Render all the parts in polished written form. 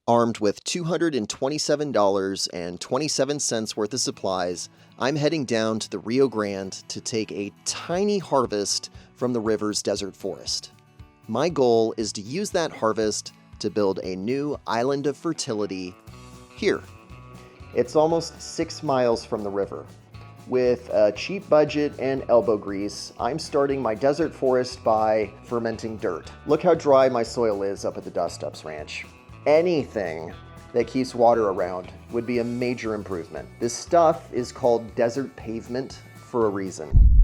Armed with $227.27 worth of supplies, I'm heading down to the Rio Grande to take a tiny harvest from the river's desert forest. My goal is to use that harvest to build a new island of fertility here. It's almost 6 miles from the river. With a cheap budget and elbow grease, I'm starting my desert forest by fermenting dirt. Look how dry my soil is up at the Dustups ranch. Anything that keeps water around would be a major improvement. This stuff is called desert pavement for a reason.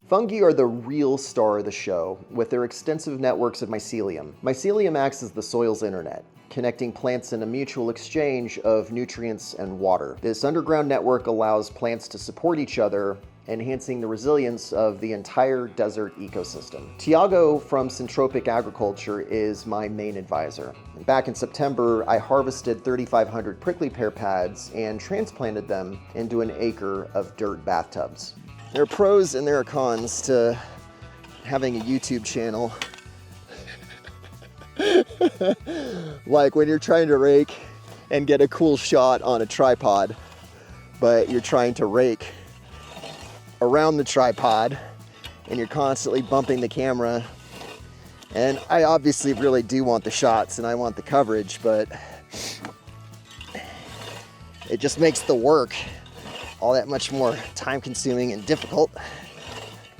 Fungi are the real star of the show, with their extensive networks of mycelium. Mycelium acts as the soil's internet, connecting plants in a mutual exchange of nutrients and water. This underground network allows plants to support each other, enhancing the resilience of the entire desert ecosystem. Tiago from Syntropic Agriculture is my main advisor. Back in September, I harvested 3,500 prickly pear pads and transplanted them into an acre of dirt bathtubs. There are pros and there are cons to having a YouTube channel. Like when you're trying to rake and get a cool shot on a tripod, but you're trying to rake around the tripod and you're constantly bumping the camera. And I obviously really do want the shots and I want the coverage, but it just makes the work all that much more time consuming and difficult.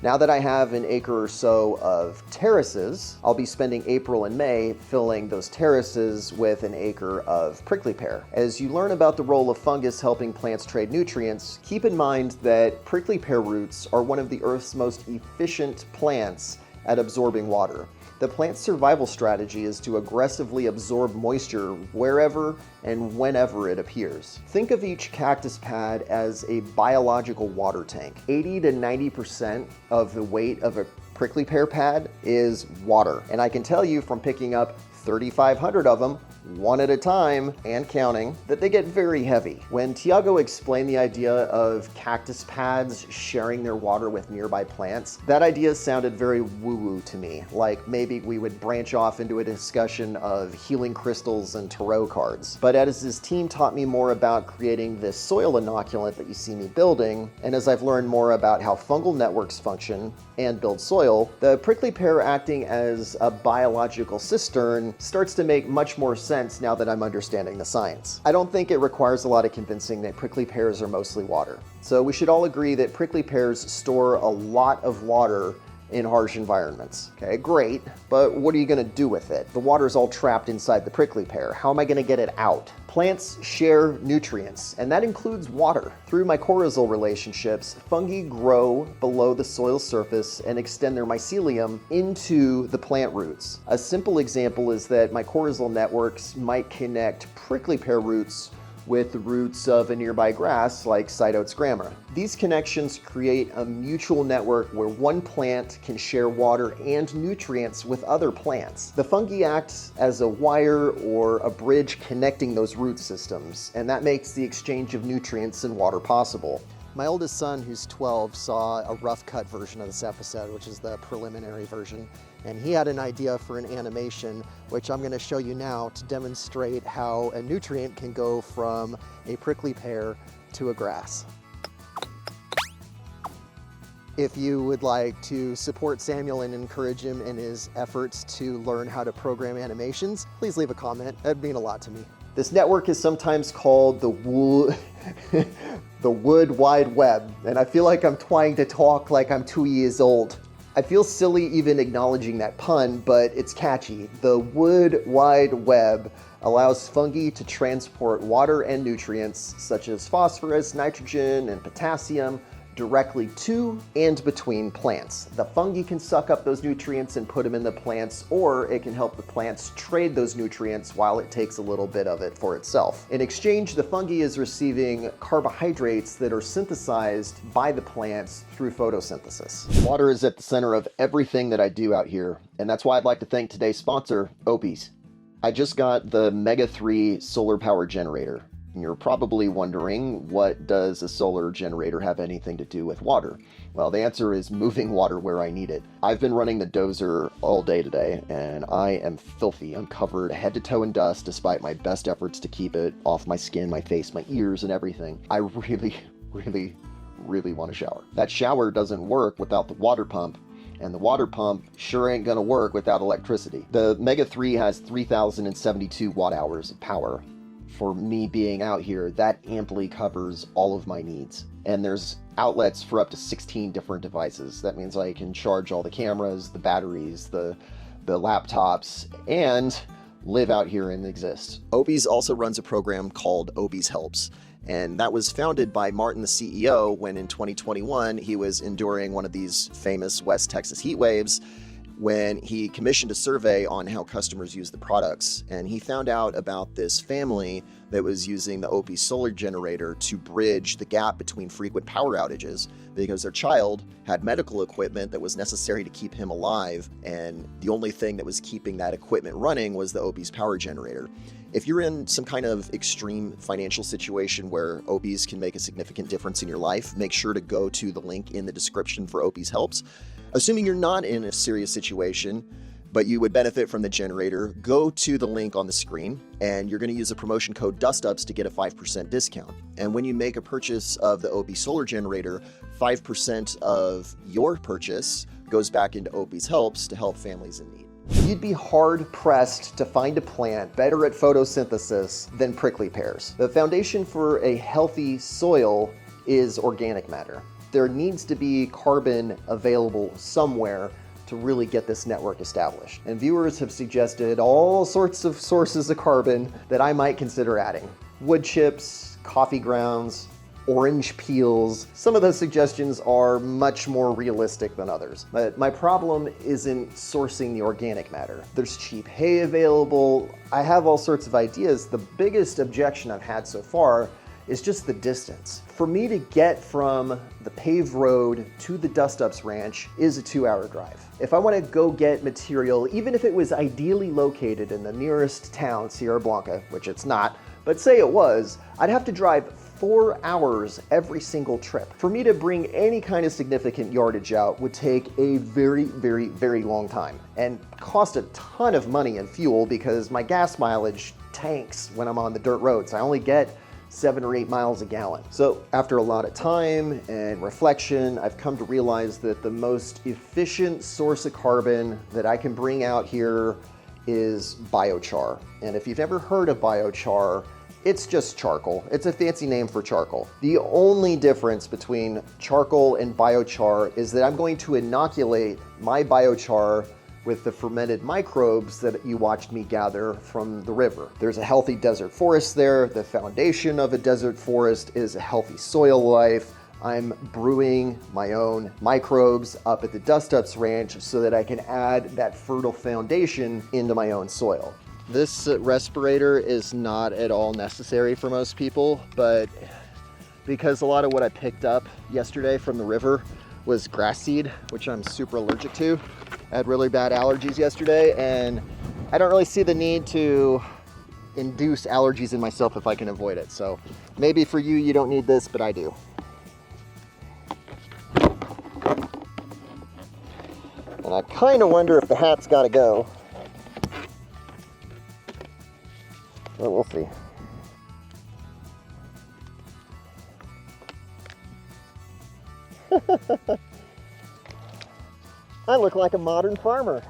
Now that I have an acre or so of terraces, I'll be spending April and May filling those terraces with an acre of prickly pear. As you learn about the role of fungus helping plants trade nutrients, keep in mind that prickly pear roots are one of the Earth's most efficient plants at absorbing water. The plant's survival strategy is to aggressively absorb moisture wherever and whenever it appears. Think of each cactus pad as a biological water tank. 80 to 90% of the weight of a prickly pear pad is water. And I can tell you from picking up 3,500 of them, one at a time and counting, that they get very heavy. When Tiago explained the idea of cactus pads sharing their water with nearby plants, that idea sounded very woo-woo to me, like maybe we would branch off into a discussion of healing crystals and tarot cards. But as his team taught me more about creating this soil inoculant that you see me building, and as I've learned more about how fungal networks function and build soil, the prickly pear acting as a biological cistern starts to make much more sense now that I'm understanding the science. I don't think it requires a lot of convincing that prickly pears are mostly water. So we should all agree that prickly pears store a lot of water in harsh environments. Okay, great, but what are you gonna do with it? The water's all trapped inside the prickly pear. How am I gonna get it out? Plants share nutrients, and that includes water. Through mycorrhizal relationships, fungi grow below the soil surface and extend their mycelium into the plant roots. A simple example is that mycorrhizal networks might connect prickly pear roots with the roots of a nearby grass like Cytotes grama. These connections create a mutual network where one plant can share water and nutrients with other plants. The fungi act as a wire or a bridge connecting those root systems, and that makes the exchange of nutrients and water possible. My oldest son, who's 12, saw a rough cut version of this episode, which is the preliminary version, and he had an idea for an animation, which I'm going to show you now to demonstrate how a nutrient can go from a prickly pear to a grass. If you would like to support Samuel and encourage him in his efforts to learn how to program animations, please leave a comment. That'd mean a lot to me. This network is sometimes called the Wood Wide Web, and I feel like I'm trying to talk like I'm 2 years old. I feel silly even acknowledging that pun, but it's catchy. The Wood Wide Web allows fungi to transport water and nutrients such as phosphorus, nitrogen, and potassium directly to and between plants. The fungi can suck up those nutrients and put them in the plants, or it can help the plants trade those nutrients while it takes a little bit of it for itself. In exchange, the fungi is receiving carbohydrates that are synthesized by the plants through photosynthesis. Water is at the center of everything that I do out here, and that's why I'd like to thank today's sponsor, Opie's. I just got the Mega 3 solar power generator. You're probably wondering, what does a solar generator have anything to do with water? Well, the answer is moving water where I need it. I've been running the dozer all day today, and I am filthy. I'm covered head to toe in dust despite my best efforts to keep it off my skin, my face, my ears, and everything. I really want to shower. That shower doesn't work without the water pump, and the water pump sure ain't gonna work without electricity. The Mega 3 has 3,072 watt hours of power. For me being out here, that amply covers all of my needs. And there's outlets for up to 16 different devices. That means I can charge all the cameras, the batteries, the laptops, and live out here and exist. Obies also runs a program called Obies Helps. And that was founded by Martin, the CEO, when in 2021 he was enduring one of these famous West Texas heat waves, when he commissioned a survey on how customers use the products. And he found out about this family that was using the Opie solar generator to bridge the gap between frequent power outages, because their child had medical equipment that was necessary to keep him alive, and the only thing that was keeping that equipment running was the Opie's power generator. If you're in some kind of extreme financial situation where Obies can make a significant difference in your life, make sure to go to the link in the description for Obies Helps. Assuming you're not in a serious situation, but you would benefit from the generator, go to the link on the screen, and you're going to use the promotion code Dustups to get a 5% discount. And when you make a purchase of the Opie solar generator, 5% of your purchase goes back into Opie's Helps to help families in need. You'd be hard-pressed to find a plant better at photosynthesis than prickly pears. The foundation for a healthy soil is organic matter. There needs to be carbon available somewhere to really get this network established. And viewers have suggested all sorts of sources of carbon that I might consider adding. Wood chips, coffee grounds, orange peels. Some of those suggestions are much more realistic than others. But my problem isn't sourcing the organic matter. There's cheap hay available. I have all sorts of ideas. The biggest objection I've had so far is just the distance. For me to get from the paved road to the Dustups ranch is a 2-hour drive. If I want to go get material, even if it was ideally located in the nearest town, Sierra Blanca, which it's not, but say it was, I'd have to drive 4 hours every single trip. For me to bring any kind of significant yardage out would take a very long time and cost a ton of money in fuel, because my gas mileage tanks when I'm on the dirt roads. I only get 7 or 8 miles a gallon. So after a lot of time and reflection, I've come to realize that the most efficient source of carbon that I can bring out here is biochar. And if you've ever heard of biochar, it's just charcoal. It's a fancy name for charcoal. The only difference between charcoal and biochar is that I'm going to inoculate my biochar with the fermented microbes that you watched me gather from the river. There's a healthy desert forest there. The foundation of a desert forest is a healthy soil life. I'm brewing my own microbes up at the Dustups Ranch so that I can add that fertile foundation into my own soil. This respirator is not at all necessary for most people, but because a lot of what I picked up yesterday from the river was grass seed, which I'm super allergic to. I had really bad allergies yesterday, and I don't really see the need to induce allergies in myself if I can avoid it. So maybe for you, you don't need this, but I do. And I kind of wonder if the hat's got to go. But we'll see. I look like a modern farmer.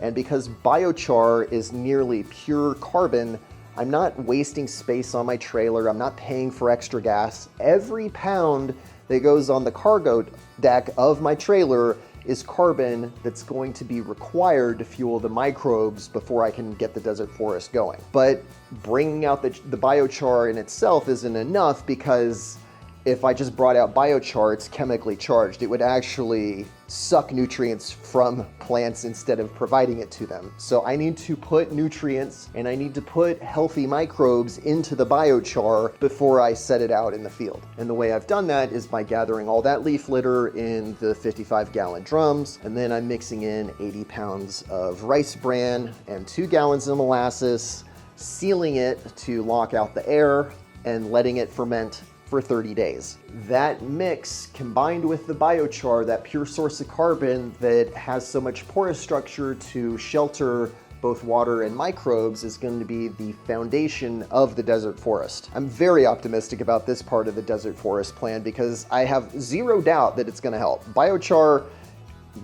And because biochar is nearly pure carbon, I'm not wasting space on my trailer. I'm not paying for extra gas. Every pound that goes on the cargo deck of my trailer is carbon that's going to be required to fuel the microbes before I can get the desert forest going. But bringing out the biochar in itself isn't enough, because if I just brought out biochar, it's chemically charged. It would actually suck nutrients from plants instead of providing it to them. So I need to put nutrients and I need to put healthy microbes into the biochar before I set it out in the field. And the way I've done that is by gathering all that leaf litter in the 55-gallon drums, and then I'm mixing in 80 pounds of rice bran and 2 gallons of molasses, sealing it to lock out the air, and letting it ferment for 30 days. That mix combined with the biochar, that pure source of carbon that has so much porous structure to shelter both water and microbes, is going to be the foundation of the desert forest. I'm very optimistic about this part of the desert forest plan because I have zero doubt that it's going to help. Biochar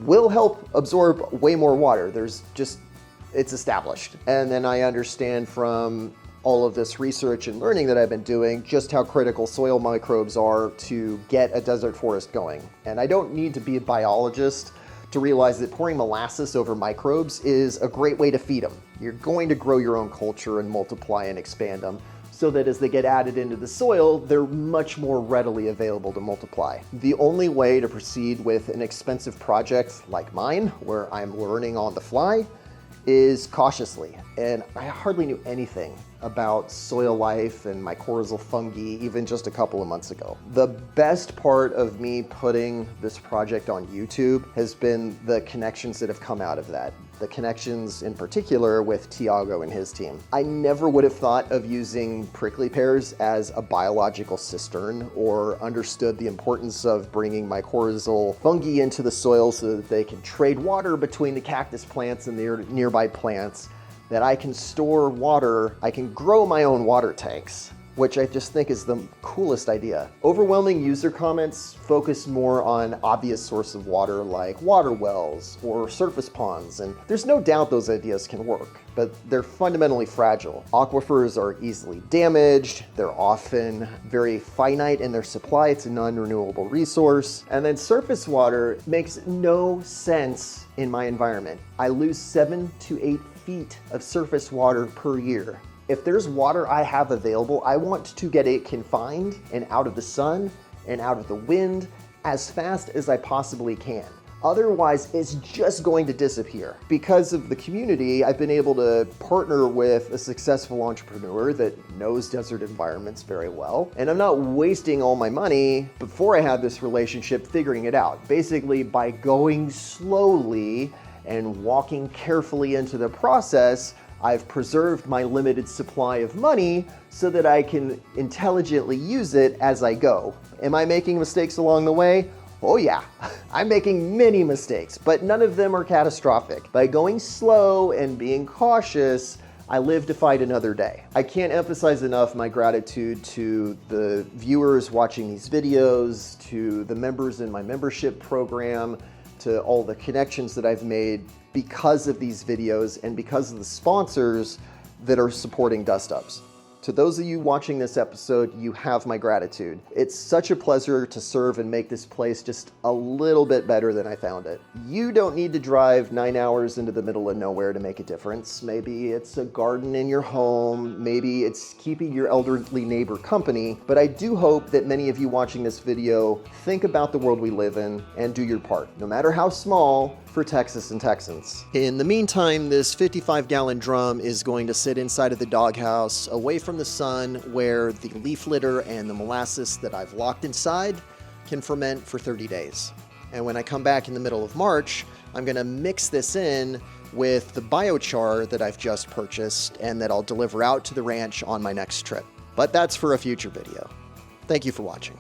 will help absorb way more water. It's established. And then I understand from all of this research and learning that I've been doing just how critical soil microbes are to get a desert forest going. And I don't need to be a biologist to realize that pouring molasses over microbes is a great way to feed them. You're going to grow your own culture and multiply and expand them so that as they get added into the soil, they're much more readily available to multiply. The only way to proceed with an expensive project like mine, where I'm learning on the fly, is cautiously. And I hardly knew anything about soil life and mycorrhizal fungi even just a couple of months ago. The best part of me putting this project on YouTube has been the connections that have come out of that. The connections in particular with Tiago and his team. I never would have thought of using prickly pears as a biological cistern or understood the importance of bringing mycorrhizal fungi into the soil so that they can trade water between the cactus plants and the nearby plants, that I can store water, I can grow my own water tanks, which I just think is the coolest idea. Overwhelming user comments focus more on obvious source of water like water wells or surface ponds, and there's no doubt those ideas can work, but they're fundamentally fragile. Aquifers are easily damaged, they're often very finite in their supply, it's a non-renewable resource, and then surface water makes no sense in my environment. I lose 7 to 8 feet of surface water per year. If there's water I have available, I want to get it confined and out of the sun and out of the wind as fast as I possibly can. Otherwise, it's just going to disappear. Because of the community, I've been able to partner with a successful entrepreneur that knows desert environments very well. And I'm not wasting all my money before I had this relationship figuring it out. Basically, by going slowly and walking carefully into the process, I've preserved my limited supply of money so that I can intelligently use it as I go. Am I making mistakes along the way? Oh yeah, I'm making many mistakes, but none of them are catastrophic. By going slow and being cautious, I live to fight another day. I can't emphasize enough my gratitude to the viewers watching these videos, to the members in my membership program, to all the connections that I've made because of these videos and because of the sponsors that are supporting Dustups. To those of you watching this episode, you have my gratitude. It's such a pleasure to serve and make this place just a little bit better than I found it. You don't need to drive 9 hours into the middle of nowhere to make a difference. Maybe it's a garden in your home, maybe it's keeping your elderly neighbor company, but I do hope that many of you watching this video think about the world we live in and do your part, no matter how small, for Texas and Texans. In the meantime, this 55-gallon drum is going to sit inside of the doghouse, away from the sun, where the leaf litter and the molasses that I've locked inside can ferment for 30 days. And when I come back in the middle of March, I'm going to mix this in with the biochar that I've just purchased and that I'll deliver out to the ranch on my next trip. But that's for a future video. Thank you for watching.